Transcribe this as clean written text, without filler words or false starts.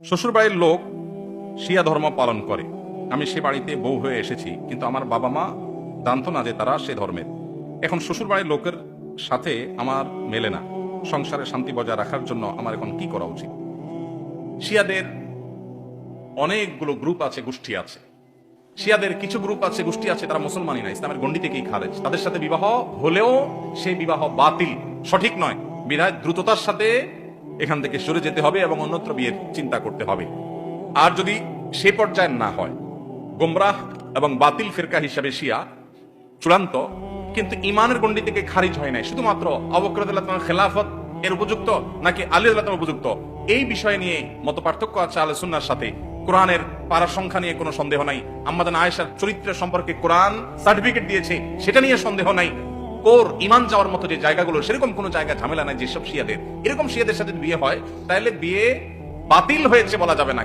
শ্বশুর বাড়ির লোক শিয়া ধর্ম পালন করে। আমি সে বাড়িতে বউ হয়ে এসেছি, কিন্তু আমার বাবা মা জানতো না যে তারা সে ধর্মের। এখন শ্বশুর বাড়ির লোকের সাথে আমার মেলে না। সংসারে শান্তি বজায় রাখার জন্য আমার এখন কি করা উচিত? শিয়াদের অনেকগুলো গ্রুপ আছে, গোষ্ঠী আছে। শিয়াদের কিছু গ্রুপ আছে, গোষ্ঠী আছে, তারা মুসলমানই না, ইসলামের গণ্ডি থেকেই খারেজ। তাদের সাথে বিবাহ হলেও সেই বিবাহ বাতিল, সঠিক নয়। বিধায় দ্রুততার সাথে এখান থেকে সরে যেতে হবে এবং অন্যত্র বিয়ের চিন্তা করতে হবে। আর যদি সে পর্যায়ে না হয়, গোমরাহ এবং বাতিল ফিরকা হিসাবে শিয়া চূড়ান্ত, কিন্তু ইমানের গণ্ডি থেকে খারিজ হয় নাই, শুধুমাত্র আবু বকর রাদিয়াল্লাহু তাআলার খেলাফত এর উপযুক্ত নাকি আলী রাদিয়াল্লাহু তাআলার উপযুক্ত, এই বিষয় নিয়ে মত পার্থক্য আছে আহলে সুন্নাহর সাথে। কোরআনের পারা সংখ্যা নিয়ে কোনো সন্দেহ নাই। আম্মা জান আয়েশার চরিত্রের সম্পর্কে কোরআন সার্টিফিকেট দিয়েছে, সেটা নিয়ে সন্দেহ নাই। কোর ইমান যাওয়ার মতো যে জায়গাগুলো, সেরকম কোনো জায়গা ঝামেলা নাই। যেসব শিয়াদের, এরকম শিয়াদের সাথে বিয়ে হয়, তাহলে বিয়ে বাতিল হয়েছে বলা যাবে না।